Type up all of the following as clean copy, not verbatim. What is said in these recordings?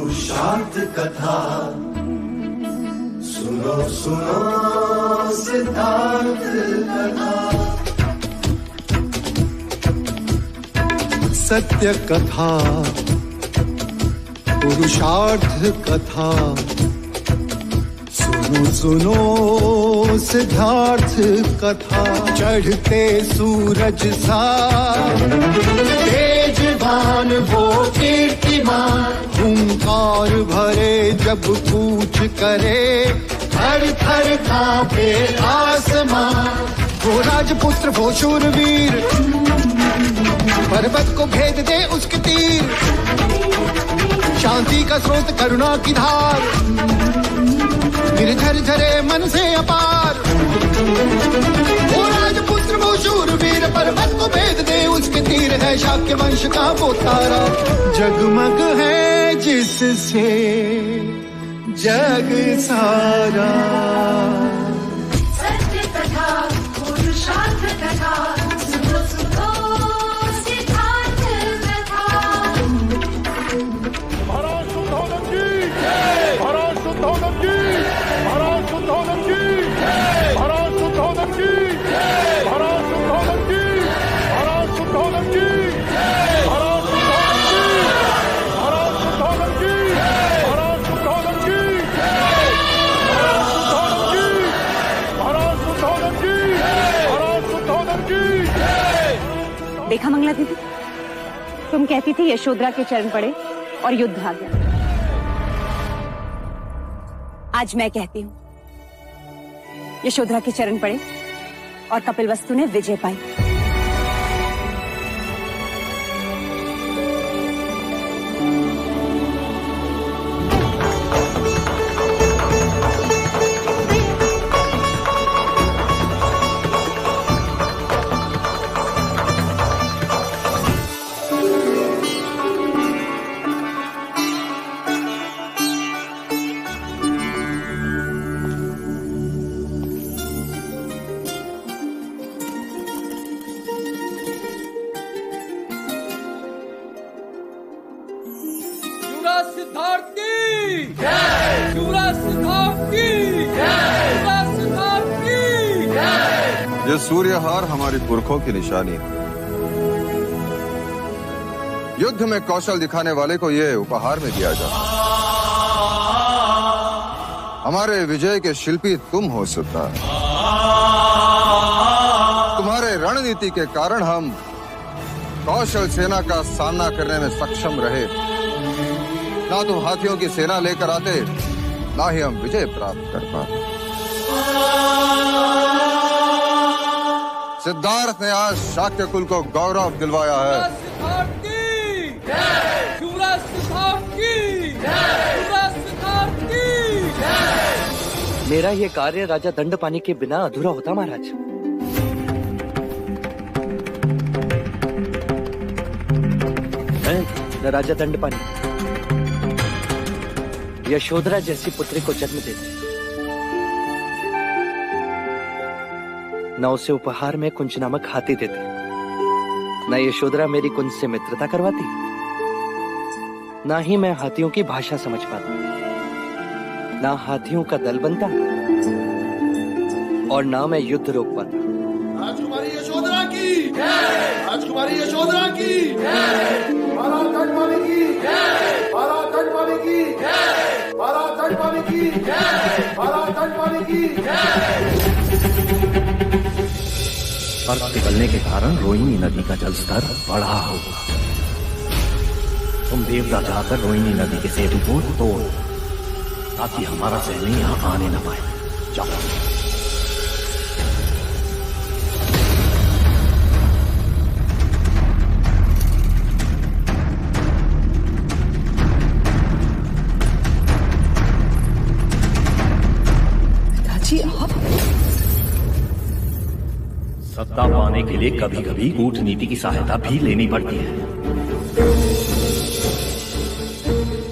पुरुषार्थ कथा सुनो सुनो सिद्धार्थ कथा। सत्य कथा पुरुषार्थ कथा सुनो सुनो सिद्धार्थ कथा। चढ़ते सूरज सा तेजवान वो कीर्तिमान, हुंकार भरे जब कूच करे, थर थर कांपे आसमान। वो राजपुत्र वो शूरवीर, पर्वत को भेद दे उसके तीर, शांति का स्रोत करुणा की धार, निर्झर झरे मन से अपार। वो राजपुत्र वो शूरवीर, पर्वत को भेद दे उसके तीर, है शाक्य वंश का वो तारा, जगमग है जिससे जग सारा। सत्य कथा पुरुषार्थ कथा सुनो सुनो सिद्धार्थ कथा। महाराज शुद्धोदन की जय, महाराज शुद्धोदन की, महाराज शुद्धोदन की जय, महाराज शुद्धोदन की जय, महाराज शुद्धोदन की, महाराज शुद्धोदन की जय, महाराज शुद्धोदन की, महाराज शुद्धोदन की जय, महाराज शुद्धोदन की, महाराज शुद्धोदन की जय। देखा मंगला दीदी, तुम कहती थी यशोधरा के चरण पड़े और युद्ध आ गया। आज मैं कहती हूँ यशोधरा के चरण पड़े और कपिलवस्तु ने विजय पाई। सिद्धार्थ की जय, युवराज सिद्धार्थ की जय, युवराज सिद्धार्थ की जय। ये सूर्यहार हमारी पुरखों की निशानी है। युद्ध में कौशल दिखाने वाले को ये उपहार में दिया जाता है। हमारे विजय के शिल्पी तुम हो सिद्धार्थ। तुम्हारे रणनीति के कारण हम कौशल सेना का सामना करने में सक्षम रहे। ना तुम हाथियों की सेना लेकर आते, ना ही हम विजय प्राप्त कर पाते। सिद्धार्थ ने आज शाक्य कुल को गौरव दिलवाया है। सिद्धार्थ की जय, युवराज सिद्धार्थ की जय, युवराज सिद्धार्थ की जय। मेरा ये कार्य राजा दंडपानी के बिना अधूरा होता महाराज। मैं राजा दंडपानी यशोधरा जैसी पुत्री को जन्म देती, न उसे उपहार में कुंज नामक हाथी देते, न यशोधरा मेरी कुंज से मित्रता करवाती, न ही मैं हाथियों की भाषा समझ पाता, न हाथियों का दल बनता, और न मैं युद्ध रोक पाता। राजकुमारी यशोधरा की जय, राजकुमारी यशोधरा की जय, महाराज दंडपानी की जय, महाराज दंडपानी की जय, महाराज दंडपानी की जय, महाराज दंडपानी की जय। बर्फ पिघलने के कारण रोहिणी नदी का जलस्तर बढ़ा होगा। तुम देवता जाकर रोहिणी नदी के सेतु को तोड़, ताकि हमारा सैन्य यहाँ आने न पाए। जाओ। सत्ता पाने के लिए कभी कभी कूटनीति की सहायता भी लेनी पड़ती है।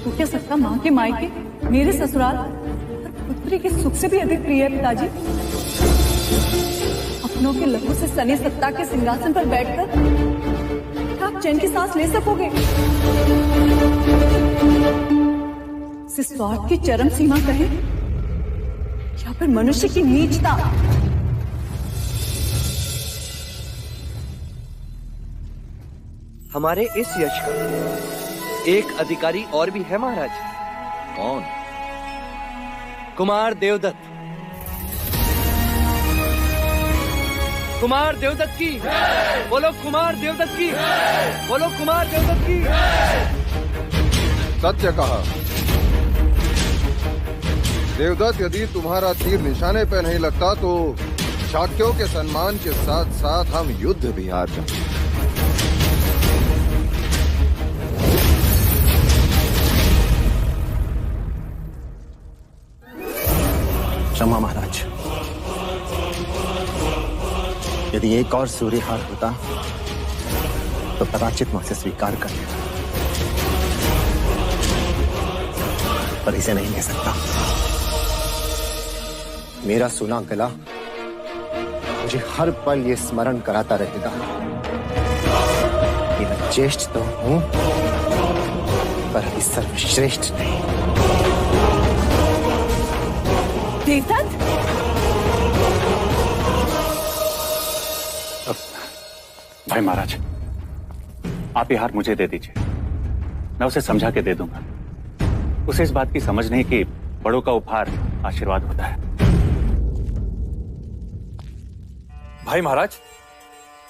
तो क्या सत्ता माँ के मायके, मेरे ससुराल और पुत्री के सुख से भी अधिक प्रिय है पिताजी? अपनों के लहू से सने सत्ता के सिंहासन पर बैठकर क्या आप चैन की सांस ले सकोगे? इसे स्वार्थ की चरम सीमा कहें या फिर मनुष्य की नीचता। हमारे इस यश का एक अधिकारी और भी है महाराज। कौन? कुमार देवदत्त। कुमार देवदत्त की बोलो, कुमार देवदत्त की बोलो, कुमार देवदत्त की। सत्य कहा देवदत्त, यदि तुम्हारा तीर निशाने पे नहीं लगता तो शाक्यों के सम्मान के साथ साथ हम युद्ध भी हार जाते। क्षमा महाराज, यदि एक और सूर्यहार होता तो कदाचित मैं उसे स्वीकार कर लेता, पर इसे नहीं ले सकता। मेरा सुना गला मुझे हर पल ये स्मरण कराता रहेगा कि मैं ज्येष्ठ तो हूं पर अभी सर्वश्रेष्ठ नहीं। देवदत्त, भाई महाराज, आप ये हार मुझे दे दीजिए, मैं उसे समझा के दे दूंगा। उसे इस बात की समझ नहीं कि बड़ों का उपहार आशीर्वाद होता है। भाई महाराज,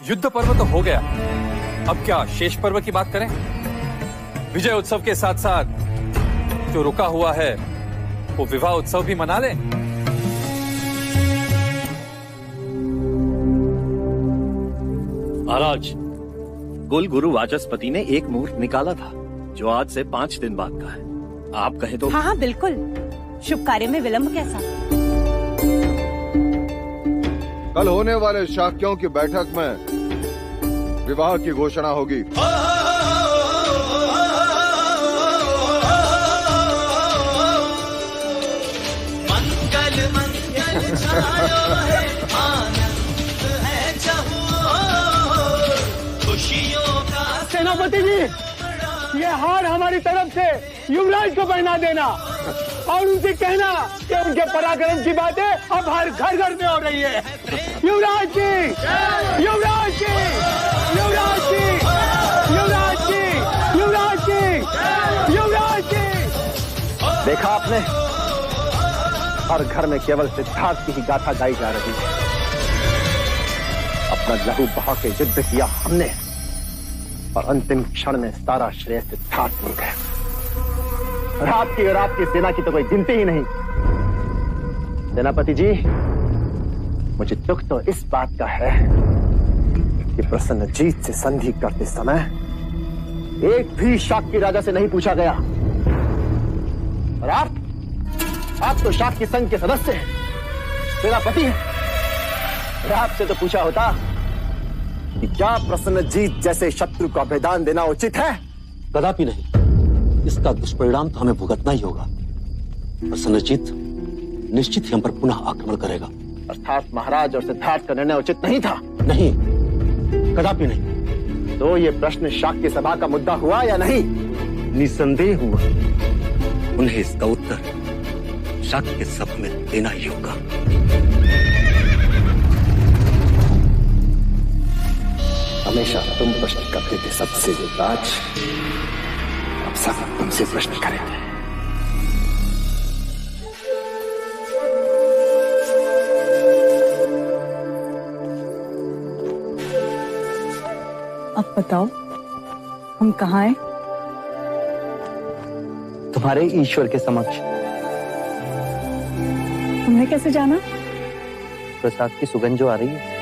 युद्ध पर्व तो हो गया, अब क्या शेष पर्व की बात करें? विजय उत्सव के साथ साथ जो रुका हुआ है वो विवाह उत्सव भी मना लें। महाराज, कुल गुरु वाचस्पति ने एक मुहूर्त निकाला था जो आज से 5 दिन बाद का है। आप कहें तो? हाँ हाँ बिल्कुल, शुभ कार्य में विलंब कैसा। कल होने वाले शाक्यों की बैठक में विवाह की घोषणा होगी। मंगल मंगल छायो है, आनंद है चहुओर, खुशियों का। सेनापति जी, ये हार हमारी तरफ से युवराज को पहना देना और उनसे कहना कि उनके पराक्रम की बातें अब हर घर घर में हो रही है। युवराज जी, युवराज जी, युवराज जी, युवराज जी, युवराज जी, युवराज जी। देखा आपने, हर घर में केवल सिद्धार्थ की ही गाथा गाई जा रही है। अपना लहू बहा के युद्ध किया हमने और अंतिम क्षण में सारा श्रेय सिद्धार्थ मिल गया। और आपकी सेना की तो कोई गिनती ही नहीं। सेनापति जी, मुझे दुख तो इस बात का है कि प्रसन्नजीत से संधि करते समय एक भी शाक्य राजा से नहीं पूछा गया। और आप तो शाक्य संघ के सदस्य हैं, सेनापति हैं। और आपसे तो पूछा होता कि क्या प्रसन्नजीत जैसे शत्रु को अभेदान देना उचित है? कदापि नहीं, इसका दुष्परिणाम तो हमें भुगतना ही होगा। प्रसन्नजीत निश्चित ही हम पर पुनः आक्रमण करेगा। अर्थात महाराज और सिद्धार्थ का निर्णय उचित नहीं था? नहीं, कदापि नहीं। तो ये प्रश्न शाक्य सभा का मुद्दा हुआ या नहीं? निसंदेह हुआ। उन्हें इसका उत्तर शाक्य सभा में देना ही होगा। हमेशा तुम प्रश्न करते थे सबसे युवराज, अब सब तुमसे प्रश्न करेंगे। अब बताओ, हम कहाँ हैं? तुम्हारे ईश्वर के समक्ष। तुमने कैसे जाना? प्रसाद की सुगंध जो आ रही है।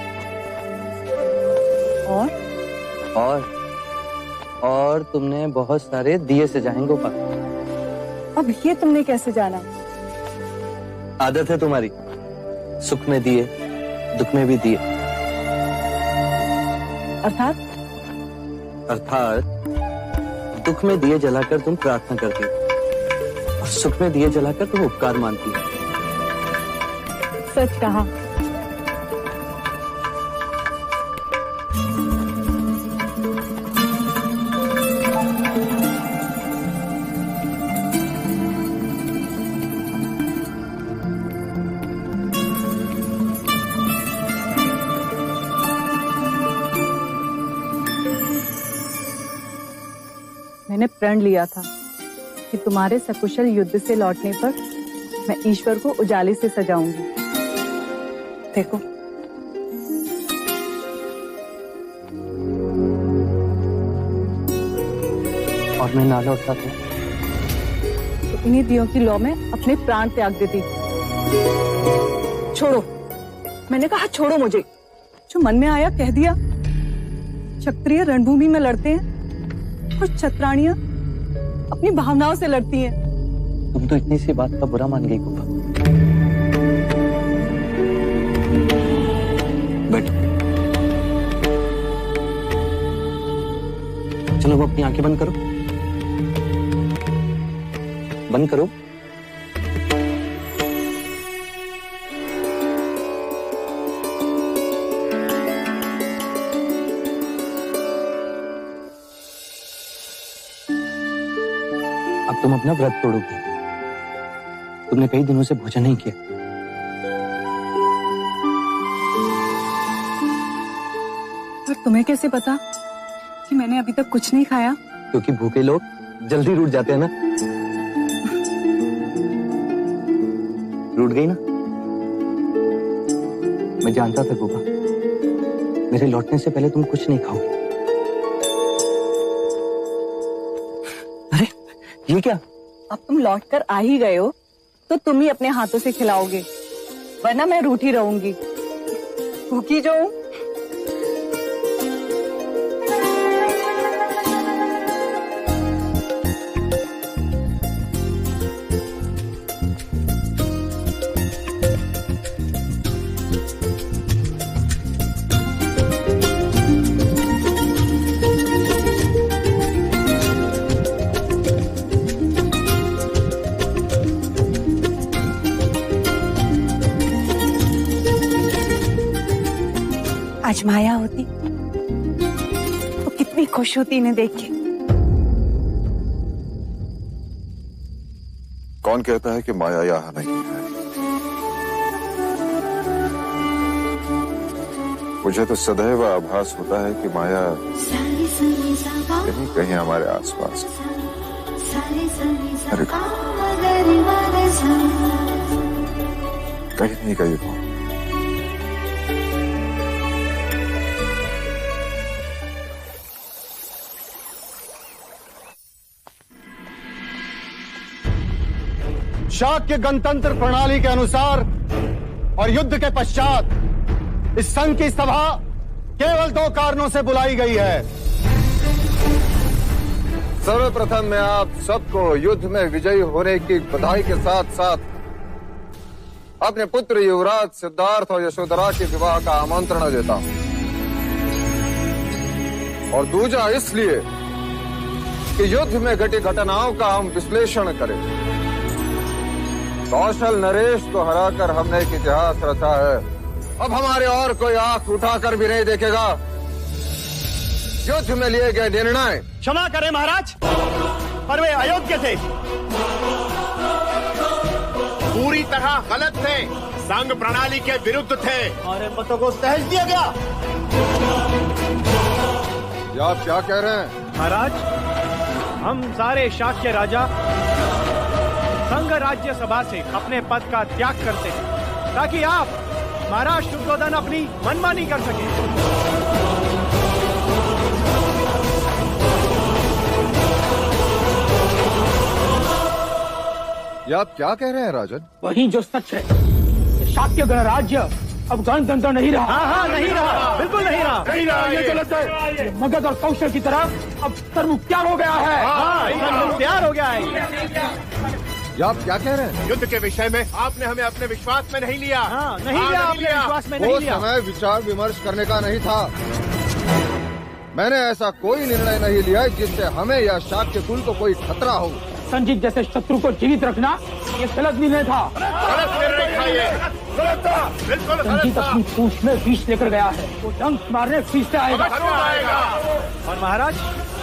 और तुमने बहुत सारे दिए सजाएं गोपाल। अब ये तुमने कैसे जाना? आदत है तुम्हारी, सुख में दिए, दुख में भी दिए। अर्थात दुख में दिए जलाकर तुम प्रार्थना करती हो और सुख में दिए जलाकर तुम उपकार मानती हो। सच कहा। मैंने प्रण लिया था कि तुम्हारे सकुशल युद्ध से लौटने पर मैं ईश्वर को उजाले से सजाऊंगी। देखो, और मैं ना लौटता तो इन्हीं दियों की लौ में अपने प्राण त्याग देती। छोड़ो, मैंने कहा छोड़ो मुझे। जो मन में आया कह दिया। क्षत्रिय रणभूमि में लड़ते हैं और छत्राणियां अपनी भावनाओं से लड़ती हैं। तुम तो इतनी सी बात का बुरा मान गई गोपा। बैठो, चलो वो अपनी आंखें बंद करो, बंद करो। अब तुम अपना व्रत तोड़ोगी। तुमने कई दिनों से भोजन नहीं किया। पर तुम्हें कैसे पता कि मैंने अभी तक कुछ नहीं खाया? क्योंकि भूखे लोग जल्दी रूठ जाते हैं ना। रूठ गई ना? मैं जानता था गोपा, मेरे लौटने से पहले तुम कुछ नहीं खाओगे। अरे ये क्या? अब तुम लौट कर आ ही गए हो तो तुम ही अपने हाथों से खिलाओगे, वरना मैं रूठी रहूंगी। भूखी जो हूं। आज माया होती तो कितनी खुश होती इन्हें देख के। कौन कहता है कि माया यहाँ नहीं है? मुझे तो सदैव आभास होता है कि माया कहीं कहीं हमारे आसपास है। अरे कहीं नहीं कहीं हो। शाक्य गणतंत्र प्रणाली के अनुसार और युद्ध के पश्चात इस संघ की सभा केवल 2 कारणों से बुलाई गई है। सर्वप्रथम मैं आप सबको युद्ध में विजयी होने की बधाई के साथ साथ अपने पुत्र युवराज सिद्धार्थ और यशोधरा के विवाह का आमंत्रण देता हूं। और दूजा इसलिए कि युद्ध में घटी घटनाओं का हम विश्लेषण करें। कौशल नरेश को हराकर हमने एक इतिहास रचा है। अब हमारे और कोई आंख उठाकर भी नहीं देखेगा। युद्ध में लिए गए निर्णय क्षमा करें महाराज, पर वे अयोग्य थे, पूरी तरह गलत थे, संघ प्रणाली के विरुद्ध थे। हमारे मतों को सहज दिया गया। ये आप क्या कह रहे हैं? महाराज, हम सारे शाक्य राजा संघ राज्य सभा से अपने पद का त्याग करते हैं ताकि आप महाराज शुद्धोधन अपनी मनमानी कर सके। ये आप क्या कह रहे हैं राजन? वही जो सच है। शाक्य गणराज्य अब गणतंत्र नहीं रहा। हाँ, नहीं रहा, बिल्कुल नहीं रहा। नहीं रहा, ये गलत है। मगध और कौशल की तरह अब सर्वमुख्तार हो गया है। तैयार हो गया है। ये आप क्या कह रहे हैं? युद्ध के विषय में आपने हमें अपने विश्वास में नहीं लिया। नहीं लिया, आपने विश्वास में नहीं लिया। वो समय विचार विमर्श करने का नहीं था। मैंने ऐसा कोई निर्णय नहीं लिया जिससे हमें या शाक्य कुल को कोई खतरा हो। संजीत जैसे शत्रु को जीवित रखना ये गलत निर्णय था। गलत निर्णय था ये। बिल्कुल संजीत अपनी पूंछ में विष लेकर गया है। वो डंक मारने फिर से आएगा। और महाराज,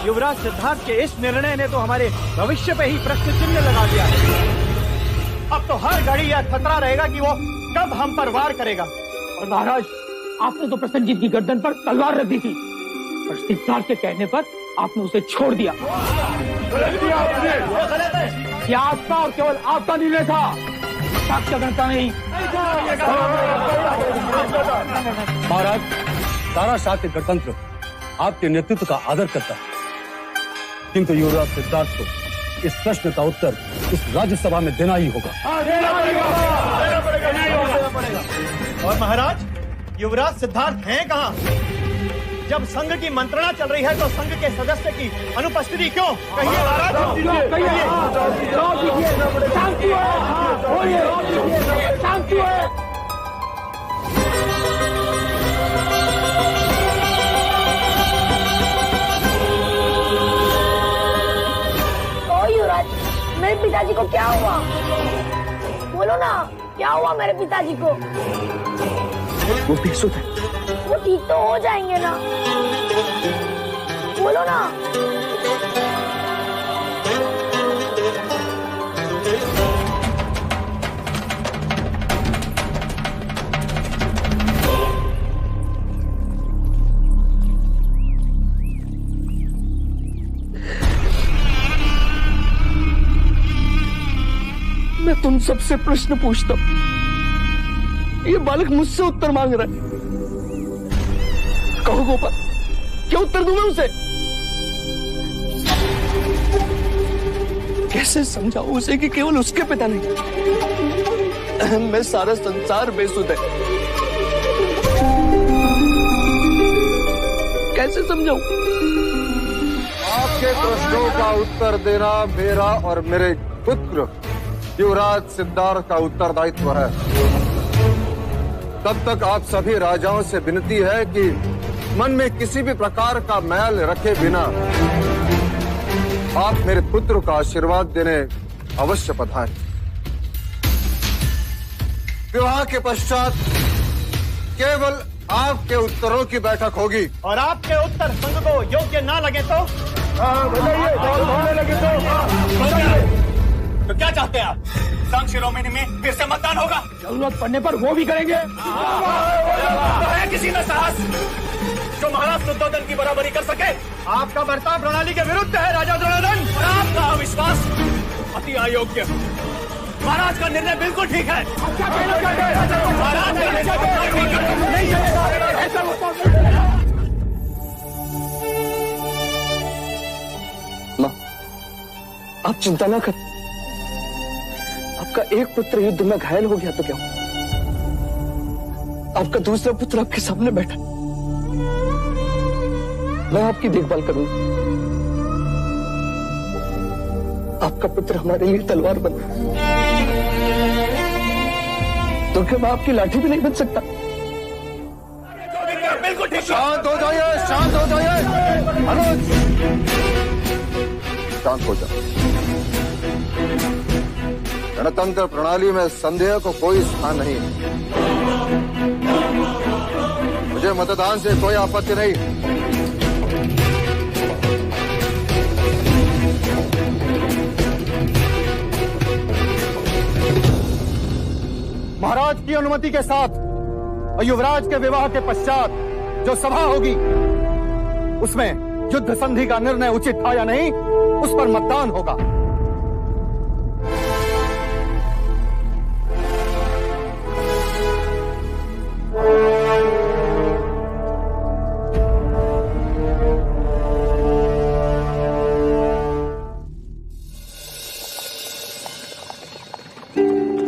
युवराज सिद्धार्थ के इस निर्णय ने तो हमारे भविष्य पे ही प्रश्न चिन्ह लगा दिया है। अब तो हर घड़ी यह खतरा रहेगा कि वो कब हम पर वार करेगा। और महाराज, आपने तो प्रसन्नजीत की गर्दन पर तलवार रख दी थी, पर सिद्धार्थ के कहने पर आपने उसे छोड़ दिया। क्या आपका और केवल आपका निर्णय था, साक्ष्य गणता नहीं। महाराज, सारा शाक्य गणतंत्र आपके नेतृत्व का आदर करता है, किंतु युवराज सिद्धार्थ को इस प्रश्न का उत्तर इस राज्यसभा में देना ही होगा। और महाराज, युवराज सिद्धार्थ हैं कहाँ? जब संघ की मंत्रणा चल रही है तो संघ के सदस्य की अनुपस्थिति क्यों? कहिए महाराज, युवराज, मेरे पिताजी को क्या हुआ? बोलो ना, क्या हुआ मेरे पिताजी को? वो बेसुध है। वो ठीक तो हो जाएंगे ना? बोलो ना। मैं तुम सबसे प्रश्न पूछता हूं, ये बालक मुझसे उत्तर मांग रहा है। कहो गोपाल, क्या उत्तर दूं मैं उसे? कैसे समझाऊं उसे कि केवल उसके पिता नहीं, मैं सारा संसार बेसुध है। कैसे समझाऊं? आपके प्रश्नों का उत्तर देना मेरा और मेरे पुत्र युवराज सिद्धार्थ का उत्तरदायित्व है। तब तक आप सभी राजाओं से विनती है कि मन में किसी भी प्रकार का मैल रखे बिना आप मेरे पुत्र का आशीर्वाद देने अवश्य पधारें। विवाह के पश्चात केवल आपके उत्तरों की बैठक होगी। और आपके उत्तर संघ को योग्य ना लगे तो? तो क्या चाहते हैं आप? संघ शिरोमणि में फिर से मतदान होगा? जरूरत पड़ने पर वो भी करेंगे। तो है किसी में साहस जो महाराज शुद्धोधन की बराबरी कर सके? आपका बर्ताव प्रणाली के विरुद्ध है राजा दुर्योधन। आपका अविश्वास अति अयोग्य। महाराज का निर्णय बिल्कुल ठीक है। महाराज का निर्णय ठीक है। मां, आप चिंता ना कर। आपका एक पुत्र युद्ध में घायल हो गया तो क्या? आपका दूसरा पुत्र आपके सामने बैठा। मैं आपकी देखभाल करूंगा। आपका पुत्र हमारे लिए तलवार बन, तो क्या मैं आपकी लाठी भी नहीं बन सकता? बिल्कुल ठीक। शांत हो जाइए, शांत हो जाइए। अनुज, शांत हो जाओ। गणतंत्र प्रणाली में संदेह को कोई स्थान नहीं। मुझे मतदान से कोई आपत्ति नहीं। महाराज की अनुमति के साथ और युवराज के विवाह के पश्चात जो सभा होगी उसमें युद्ध संधि का निर्णय उचित था या नहीं, उस पर मतदान होगा।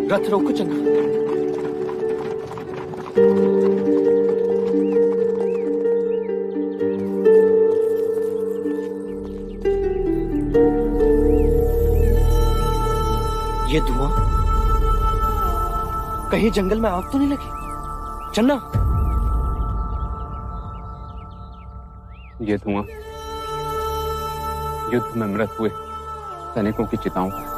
रथ रोको चन्ना। ये धुआं, कहीं जंगल में आग तो नहीं लगी? चन्ना, ये धुआं युद्ध में मृत हुए सैनिकों की चिताओं का।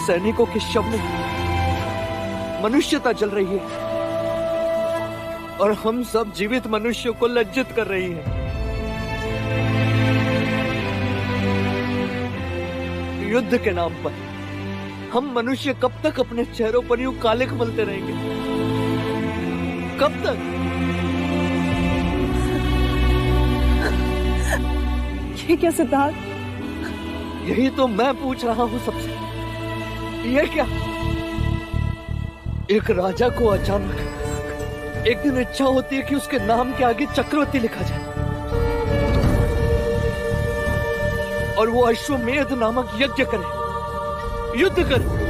सैनिकों के शव में मनुष्यता जल रही है और हम सब जीवित मनुष्यों को लज्जित कर रही है। युद्ध के नाम पर हम मनुष्य कब तक अपने चेहरों पर यूं काले मलते रहेंगे? कब तक? ये क्या सिद्धार्थ? यही तो मैं पूछ रहा हूं सबसे। ये क्या? एक राजा को अचानक एक दिन इच्छा होती है कि उसके नाम के आगे चक्रवर्ती लिखा जाए, और वो अश्वमेध नामक यज्ञ करे, युद्ध करे,